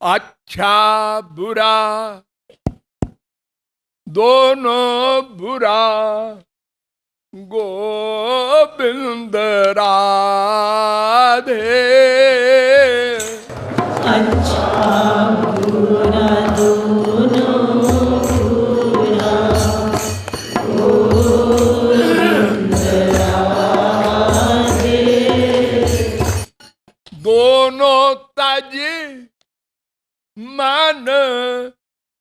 अच्छा बुरा दोनों बुरा गोविंद राधे। अच्छा बुरा दोनों बुरा गोविंद राधे। दोनों तज मन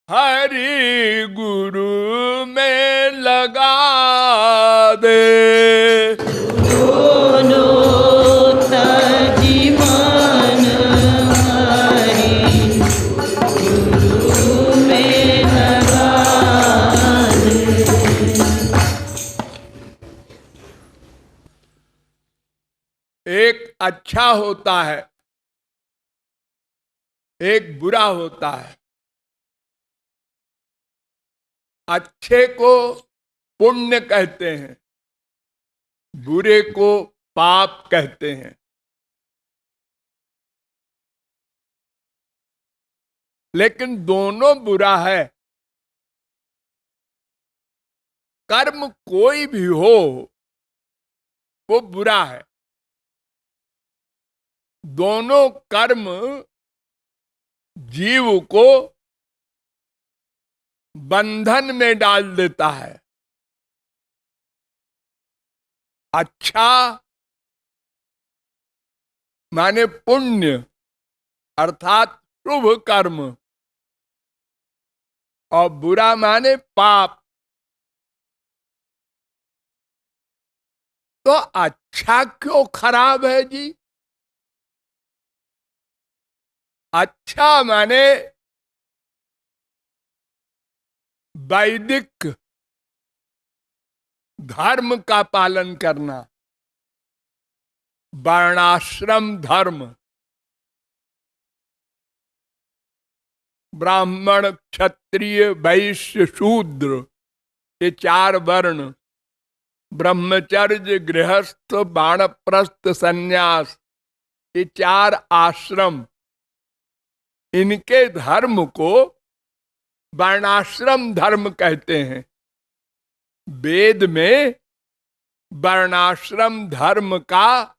हरि गुरु में लगा दे। दोनों तजी मन हरि गुरु में लगा दे। एक अच्छा होता है, एक बुरा होता है। अच्छे को पुण्य कहते हैं, बुरे को पाप कहते हैं। लेकिन दोनों बुरा है। कर्म कोई भी हो वो बुरा है। दोनों कर्म जीव को बंधन में डाल देता है। अच्छा माने पुण्य अर्थात शुभ कर्म, और बुरा माने पाप। तो अच्छा क्यों खराब है जी? अच्छा माने वैदिक धर्म का पालन करना, वर्णाश्रम धर्म, ब्राह्मण क्षत्रिय वैश्य शूद्र, ये 4 वर्ण, ब्रह्मचर्य गृहस्थ बाणप्रस्थ सन्यास, ये 4 आश्रम, इनके धर्म को वर्णाश्रम धर्म कहते हैं। वेद में वर्णाश्रम धर्म का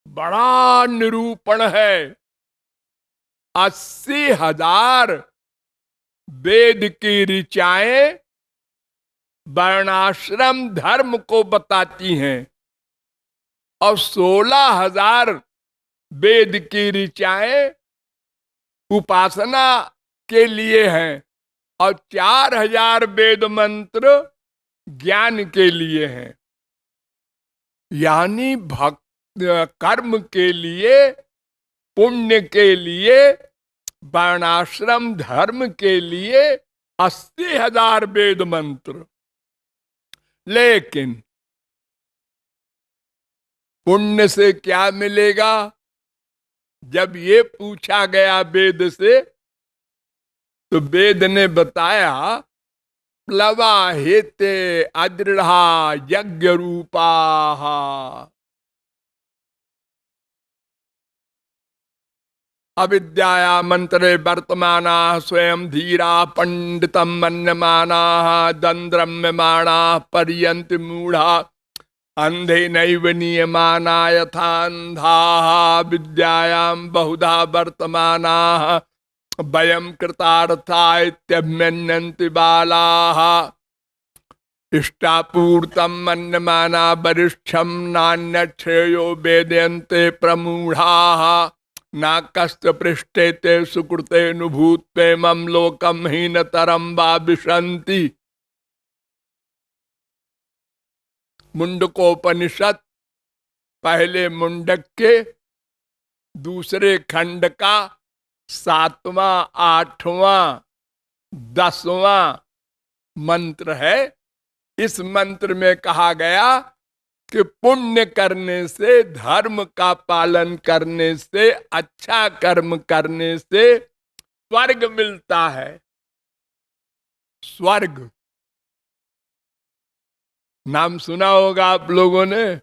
बड़ा निरूपण है। 80,000 वेद की ऋचाएं वर्णाश्रम धर्म को बताती हैं, और 16,000 वेद की ऋचाएं उपासना के लिए हैं, और 4,000 वेद मंत्र ज्ञान के लिए हैं। यानी भक्त कर्म के लिए, पुण्य के लिए, वर्णाश्रम धर्म के लिए 80,000 वेद मंत्र। लेकिन पुण्य से क्या मिलेगा? जब ये पूछा गया वेद से, तो वेद ने बताया प्लवा हेते अदृढ़ा यज्ञ रूपा। अविद्याया मंत्रे वर्तमाना स्वयं धीरा पंडितम मन्यमाना दंद्रम्यमाणा पर्यन्ति मूढ़ा अंधे नैव नियमाना यथा अंधाः विद्यायां बहुधा वर्तमानाः वयं कृतार्था इत्यभिमन्यन्ति बालाः। इष्टापूर्तम मन्यमाना वरिष्ठम नान्यश्रेयो वेदयन्ते प्रमूढ़ाः ना कस्त पृष्ठे ते सुकृते नुभूत्वेमं लोकम हीनतरं वा विशन्ति। मुंडकोपनिषद पहले मुंडक के दूसरे खंड का 7वां 8वां 10वां मंत्र है। इस मंत्र में कहा गया कि पुण्य करने से, धर्म का पालन करने से, अच्छा कर्म करने से स्वर्ग मिलता है। स्वर्ग नाम सुना होगा आप लोगों ने,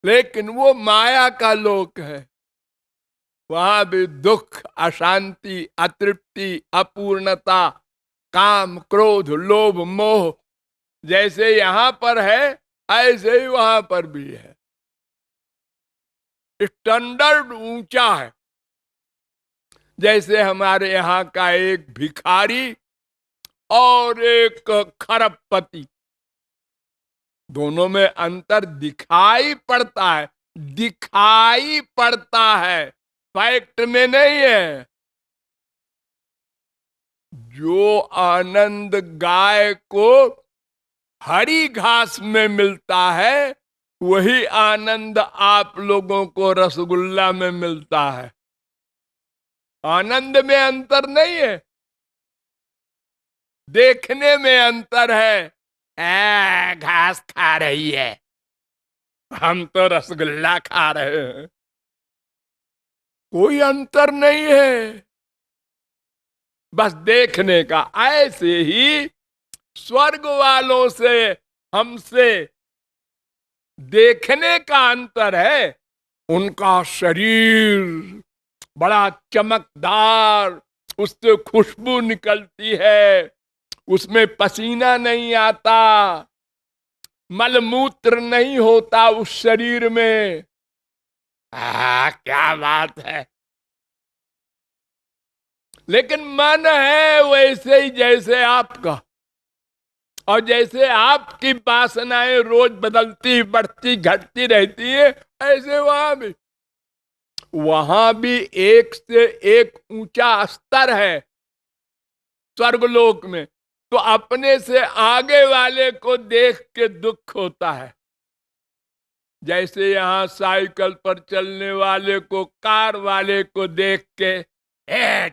लेकिन वो माया का लोक है। वहां भी दुख, अशांति, अतृप्ति, अपूर्णता, काम, क्रोध, लोभ, मोह जैसे यहां पर है ऐसे ही वहां पर भी है। स्टैंडर्ड ऊंचा है। जैसे हमारे यहां का एक भिखारी और एक खरबपति, दोनों में अंतर दिखाई पड़ता है, दिखाई पड़ता है, फैक्ट में नहीं है। जो आनंद गाय को हरी घास में मिलता है वही आनंद आप लोगों को रसगुल्ला में मिलता है। आनंद में अंतर नहीं है, देखने में अंतर है। घास खा रही है, हम तो रसगुल्ला खा रहे हैं, कोई अंतर नहीं है, बस देखने का। ऐसे ही स्वर्ग वालों से हमसे देखने का अंतर है। उनका शरीर बड़ा चमकदार, उससे खुशबू निकलती है, उसमें पसीना नहीं आता, मलमूत्र नहीं होता उस शरीर में। क्या बात है। लेकिन मन है वैसे ही जैसे आपका, और जैसे आपकी वासनाएं रोज बदलती, बढ़ती, घटती रहती है, ऐसे वहां भी एक से एक ऊंचा स्तर है स्वर्गलोक में। तो अपने से आगे वाले को देख के दुख होता है। जैसे यहाँ साइकिल पर चलने वाले को कार वाले को देख के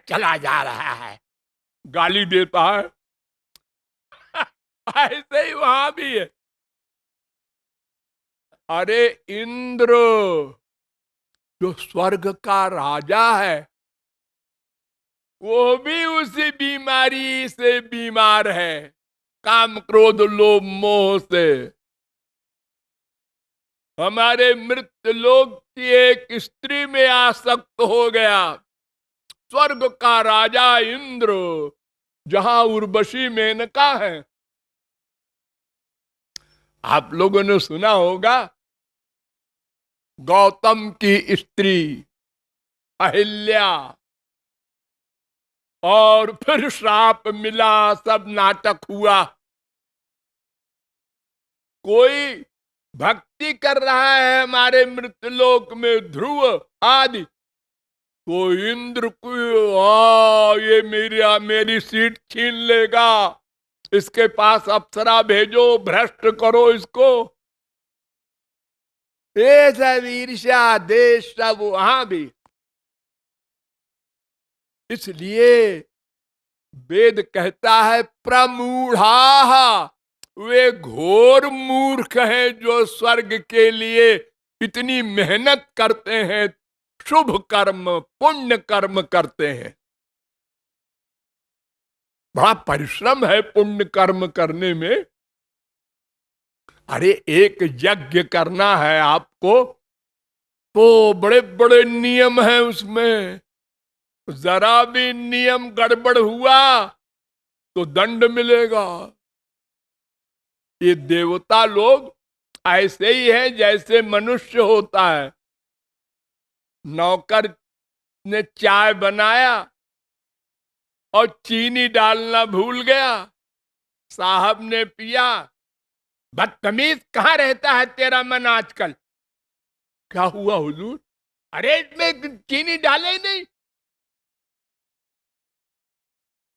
चला जा रहा है, गाली देता है, ऐसे ही वहां भी है। अरे इंद्र जो स्वर्ग का राजा है वो भी उसी बीमारी से बीमार है, काम, क्रोध, लोभ, मोह से। हमारे मृत्यु लोक की एक स्त्री में आसक्त हो गया। स्वर्ग का राजा इंद्र, जहां उर्वशी मेनका है, आप लोगों ने सुना होगा, गौतम की स्त्री अहिल्या, और फिर श्राप मिला, सब नाटक हुआ। कोई भक्ति कर रहा है हमारे मृत्युलोक में, ध्रुव आदि, तो इंद्र को ये मेरी सीट छीन लेगा, इसके पास अप्सरा भेजो, भ्रष्ट करो इसको। ये सब ईर्ष्या देश सब वहां भी। इसलिए वेद कहता है प्रमूढ़ा, वे घोर मूर्ख हैं जो स्वर्ग के लिए इतनी मेहनत करते हैं, शुभ कर्म, पुण्य कर्म करते हैं। बड़ा परिश्रम है पुण्य कर्म करने में। अरे एक यज्ञ करना है आपको तो बड़े बड़े नियम हैं उसमें, जरा भी नियम गड़बड़ हुआ तो दंड मिलेगा। ये देवता लोग ऐसे ही है जैसे मनुष्य होता है। नौकर ने चाय बनाया और चीनी डालना भूल गया, साहब ने पिया, बदतमीज कहां रहता है तेरा मन आजकल। क्या हुआ हुजूर? अरे इसमें चीनी डाले ही नहीं।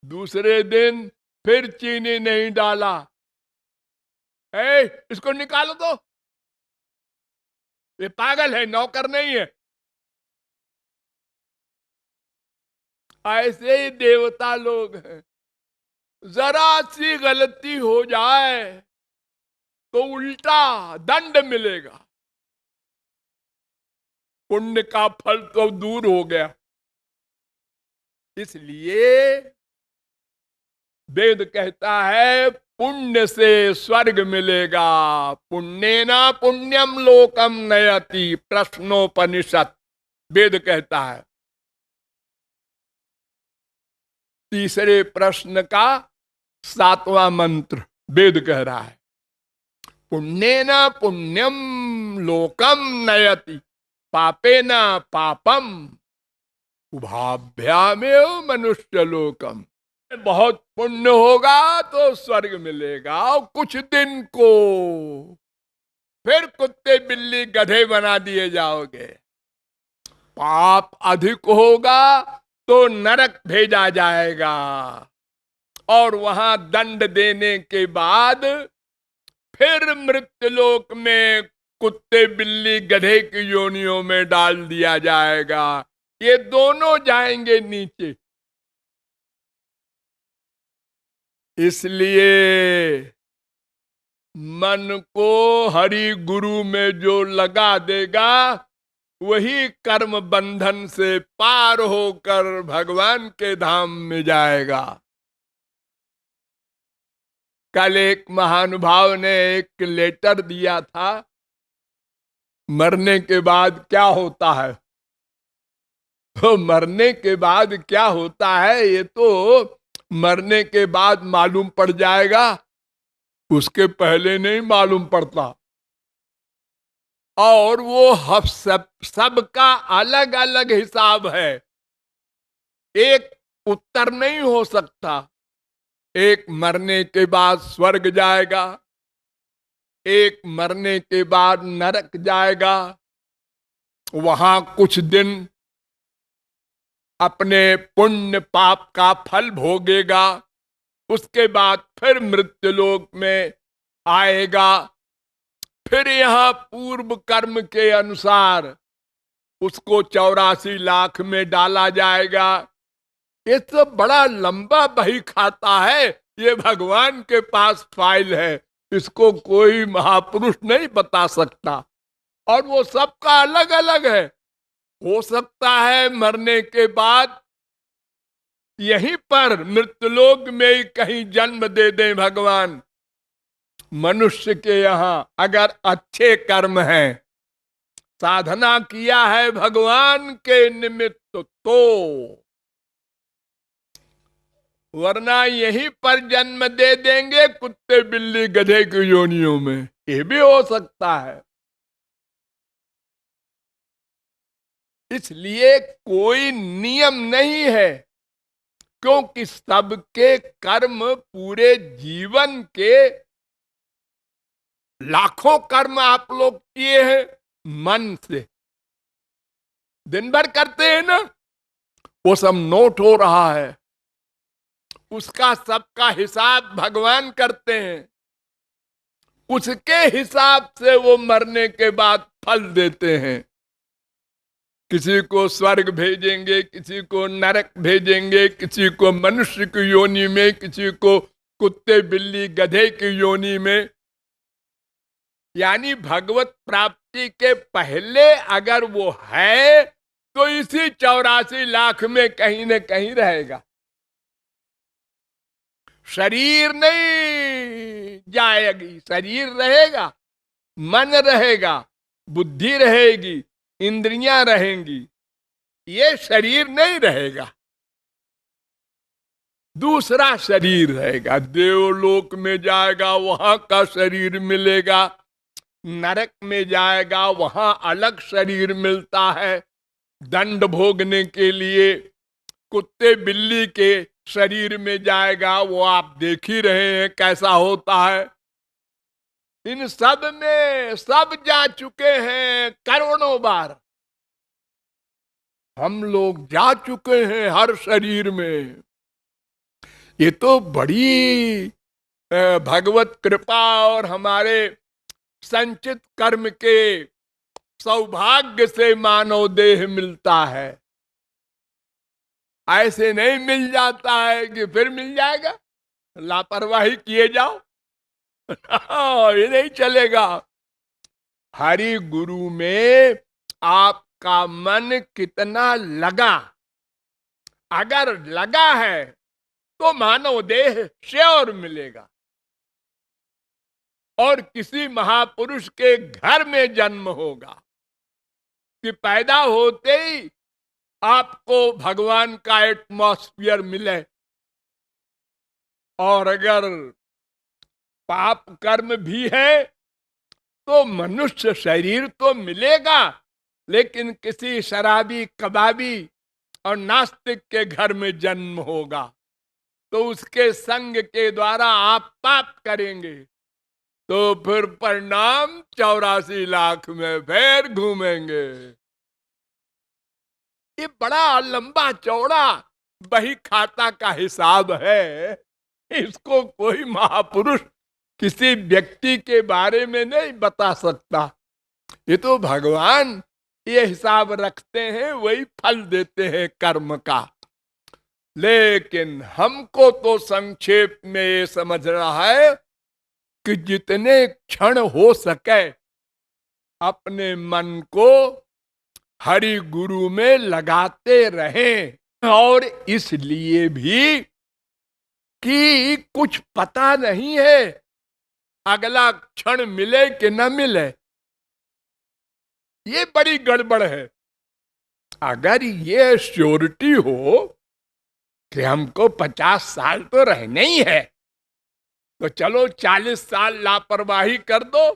दूसरे दिन फिर चीनी नहीं डाला। इसको निकालो तो, ये पागल है, नौकर नहीं है। ऐसे ही देवता लोग हैं, जरा सी गलती हो जाए तो उल्टा दंड मिलेगा, पुण्य का फल तो दूर हो गया। इसलिए वेद कहता है पुण्य से स्वर्ग मिलेगा, पुण्येना पुण्यम लोकम नयति, प्रश्नोपनिषद वेद कहता है। तीसरे प्रश्न का 7वां मंत्र वेद कह रहा है, पुण्येन पुण्यम लोकम नयति पापेन पापम उभाभ्यामेव मनुष्य लोकम। बहुत पुण्य होगा तो स्वर्ग मिलेगा, और कुछ दिन को फिर कुत्ते बिल्ली गधे बना दिए जाओगे। पाप अधिक होगा तो नरक भेजा जाएगा, और वहां दंड देने के बाद फिर मृत्युलोक में कुत्ते बिल्ली गधे की योनियों में डाल दिया जाएगा। ये दोनों जाएंगे नीचे। इसलिए मन को हरि गुरु में जो लगा देगा वही कर्म बंधन से पार होकर भगवान के धाम में जाएगा। कल एक महानुभाव ने एक लेटर दिया था, मरने के बाद क्या होता है। तो मरने के बाद क्या होता है ये तो मरने के बाद मालूम पड़ जाएगा, उसके पहले नहीं मालूम पड़ता। और वो सबका अलग अलग हिसाब है, एक उत्तर नहीं हो सकता। एक मरने के बाद स्वर्ग जाएगा, एक मरने के बाद नरक जाएगा, वहां कुछ दिन अपने पुण्य पाप का फल भोगेगा, उसके बाद फिर मृत्युलोक में आएगा। फिर यहां पूर्व कर्म के अनुसार उसको 84 लाख में डाला जाएगा। ये तो बड़ा लंबा बही खाता है, ये भगवान के पास फाइल है, इसको कोई महापुरुष नहीं बता सकता। और वो सबका अलग अलग है। हो सकता है मरने के बाद यहीं पर मृत्युलोक में ही कहीं जन्म दे दें भगवान। मनुष्य के यहां अगर अच्छे कर्म हैं, साधना किया है भगवान के निमित्त तो, वरना यहीं पर जन्म दे देंगे कुत्ते बिल्ली गधे की योनियों में। ये भी हो सकता है। इसलिए कोई नियम नहीं है, क्योंकि सबके कर्म पूरे जीवन के लाखों कर्म आप लोग किए हैं मन से, दिन भर करते हैं ना, वो सब नोट हो रहा है, उसका सबका हिसाब भगवान करते हैं, उसके हिसाब से वो मरने के बाद फल देते हैं। किसी को स्वर्ग भेजेंगे, किसी को नरक भेजेंगे, किसी को मनुष्य की योनि में, किसी को कुत्ते बिल्ली गधे की योनि में। यानी भगवत प्राप्ति के पहले अगर वो है तो इसी 84 लाख में कहीं न कहीं रहेगा। शरीर नहीं जाएगी, शरीर रहेगा, मन रहेगा, बुद्धि रहेगी, इंद्रियां रहेंगी, ये शरीर नहीं रहेगा। दूसरा शरीर रहेगा, देवलोक में जाएगा वहां का शरीर मिलेगा, नरक में जाएगा वहां अलग शरीर मिलता है दंड भोगने के लिए। कुत्ते बिल्ली के शरीर में जाएगा, वो आप देख ही रहे हैं कैसा होता है। इन सब में सब जा चुके हैं करोड़ों बार, हम लोग जा चुके हैं हर शरीर में। ये तो बड़ी भगवत कृपा और हमारे संचित कर्म के सौभाग्य से मानव देह मिलता है। ऐसे नहीं मिल जाता है कि फिर मिल जाएगा, लापरवाही किए जाओ ये नहीं चलेगा। हरि गुरु में आपका मन कितना लगा, अगर लगा है तो मानव देह श्योर मिलेगा। और किसी महापुरुष के घर में जन्म होगा कि पैदा होते ही आपको भगवान का एटमॉस्फियर मिले, और अगर पाप कर्म भी है तो मनुष्य शरीर तो मिलेगा, लेकिन किसी शराबी, कबाबी और नास्तिक के घर में जन्म होगा, तो उसके संग के द्वारा आप पाप करेंगे, तो फिर परिणाम 84 लाख में फिर घूमेंगे। ये बड़ा लंबा चौड़ा बही खाता का हिसाब है। इसको कोई महापुरुष किसी व्यक्ति के बारे में नहीं बता सकता। ये तो भगवान ये हिसाब रखते हैं, वही फल देते हैं कर्म का। लेकिन हमको तो संक्षेप में ये समझना है कि जितने क्षण हो सके अपने मन को हरि गुरु में लगाते रहें, और इसलिए भी कि कुछ पता नहीं है अगला क्षण मिले कि न मिले। ये बड़ी गड़बड़ है। अगर ये श्योरिटी हो कि हमको 50 साल तो रहना ही है, तो चलो 40 साल लापरवाही कर दो,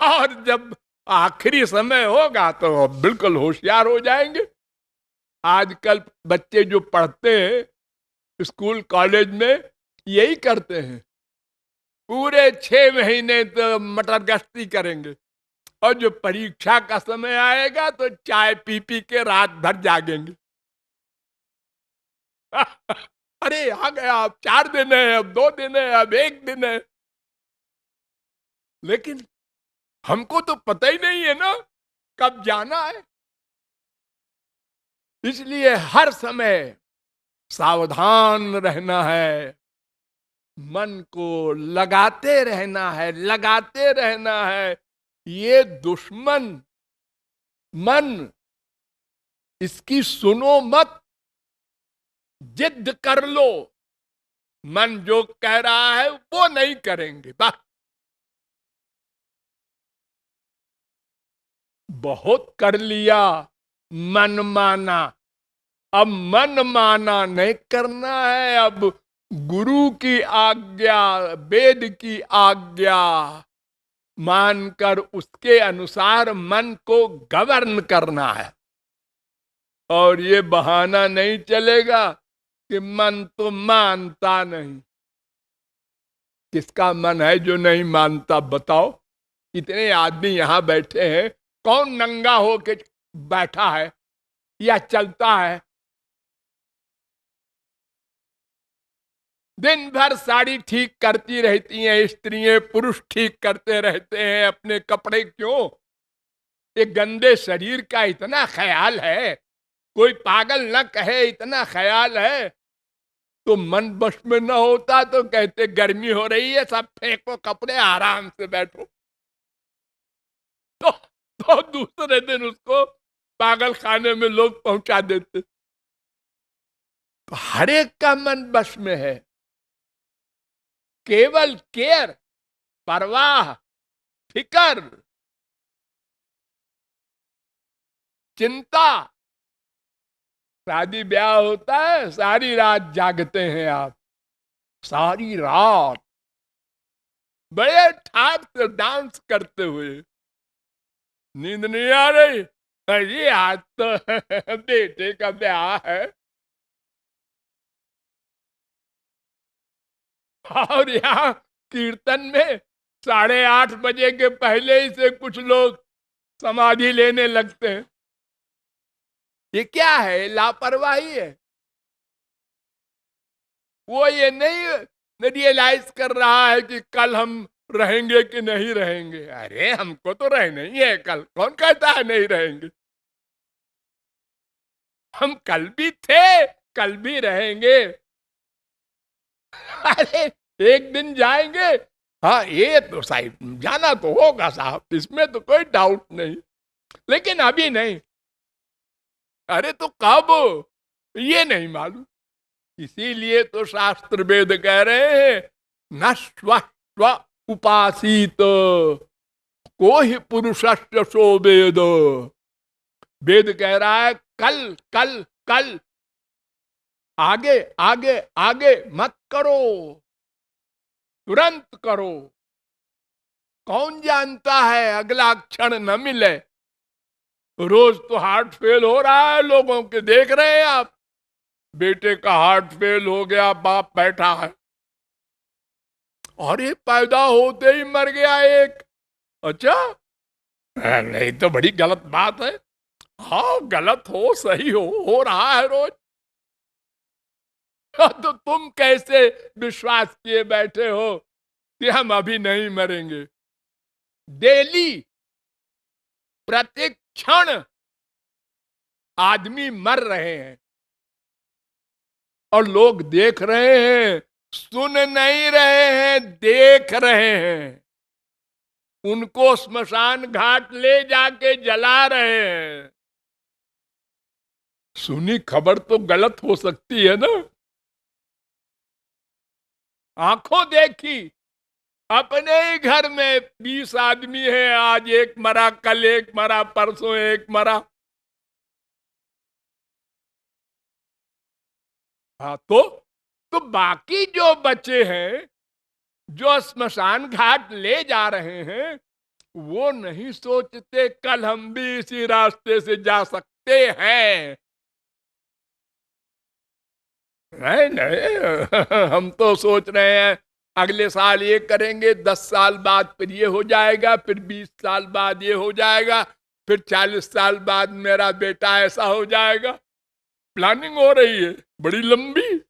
और जब आखिरी समय होगा तो बिल्कुल होशियार हो जाएंगे। आजकल बच्चे जो पढ़ते हैं स्कूल कॉलेज में यही करते हैं, पूरे 6 महीने तो मटर गश्ती करेंगे, और जो परीक्षा का समय आएगा तो चाय पी पी के रात भर जागेंगे। अरे आ गया, अब 4 दिन है, अब 2 दिन है, अब 1 दिन है। लेकिन हमको तो पता ही नहीं है ना कब जाना है। इसलिए हर समय सावधान रहना है, मन को लगाते रहना है, लगाते रहना है। ये दुश्मन मन, इसकी सुनो मत, जिद कर लो, मन जो कह रहा है वो नहीं करेंगे। बस बहुत कर लिया मन माना, अब मन माना नहीं करना है। अब गुरु की आज्ञा, वेद की आज्ञा मानकर उसके अनुसार मन को गवर्न करना है। और ये बहाना नहीं चलेगा कि मन तो मानता नहीं। किसका मन है जो नहीं मानता बताओ? इतने आदमी यहां बैठे हैं, कौन नंगा होके बैठा है या चलता है? दिन भर साड़ी ठीक करती रहती हैं स्त्रियां, पुरुष ठीक करते रहते हैं अपने कपड़े। क्यों? एक गंदे शरीर का इतना ख्याल है, कोई पागल न कहे इतना ख्याल है। तो मन बस में न होता तो कहते गर्मी हो रही है, सब फेंको कपड़े, आराम से बैठो। तो दूसरे दिन उसको पागल खाने में लोग पहुंचा देते। तो हर एक का मन बस में है। केवल केयर, परवाह, फिकर, चिंता। शादी ब्याह होता है, सारी रात जागते हैं आप, सारी रात बड़े ठाट से डांस करते हुए। नींद नहीं आ रही? अरे आज तो बेटे का ब्याह है। और यहाँ कीर्तन में 8:30 बजे के पहले ही से कुछ लोग समाधि लेने लगते हैं। ये क्या है? लापरवाही है। वो ये नहीं रियलाइज कर रहा है कि कल हम रहेंगे कि नहीं रहेंगे। अरे हमको तो रहना ही है कल, कौन कहता है नहीं रहेंगे? हम कल भी थे, कल भी रहेंगे। अरे एक दिन जाएंगे, हाँ ये तो सही, जाना तो होगा साहब, इसमें तो कोई डाउट नहीं, लेकिन अभी नहीं। अरे तो कब? ये नहीं मालूम। इसीलिए तो शास्त्र वेद कह रहे हैं न स्व उपासित को ही पुरुषस्य सो वेद। वेद कह रहा है कल कल कल। आगे आगे आगे मत करो, तुरंत करो। कौन जानता है अगला क्षण न मिले। रोज तो हार्ट फेल हो रहा है लोगों के, देख रहे हैं आप। बेटे का हार्ट फेल हो गया, बाप बैठा है, और ये पैदा होते ही मर गया एक। अच्छा, नहीं तो बड़ी गलत बात है। हाँ, गलत हो सही हो रहा है रोज। तो तुम कैसे विश्वास किए बैठे हो कि हम अभी नहीं मरेंगे? डेली, प्रत्येक क्षण आदमी मर रहे हैं, और लोग देख रहे हैं, सुन नहीं रहे हैं, देख रहे हैं। उनको स्मशान घाट ले जाके जला रहे हैं। सुनी खबर तो गलत हो सकती है ना। आंखों देखी, अपने ही घर में 20 आदमी है, आज एक मरा, कल एक मरा, परसों एक मरा। हाँ, तो बाकी जो बचे हैं, जो स्मशान घाट ले जा रहे हैं, वो नहीं सोचते कल हम भी इसी रास्ते से जा सकते हैं। नहीं नहीं, हम तो सोच रहे हैं अगले साल ये करेंगे, 10 साल बाद फिर ये हो जाएगा, फिर 20 साल बाद ये हो जाएगा, फिर 40 साल बाद मेरा बेटा ऐसा हो जाएगा। प्लानिंग हो रही है बड़ी लंबी।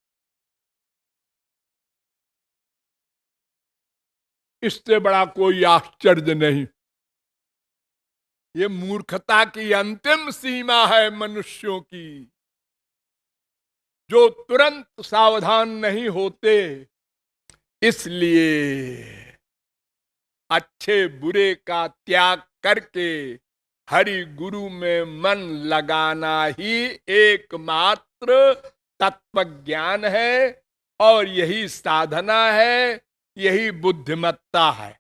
इससे बड़ा कोई आश्चर्य नहीं। ये मूर्खता की अंतिम सीमा है मनुष्यों की, जो तुरंत सावधान नहीं होते। इसलिए अच्छे बुरे का त्याग करके हरि गुरु में मन लगाना ही एकमात्र तत्व ज्ञान है, और यही साधना है, यही बुद्धिमत्ता है।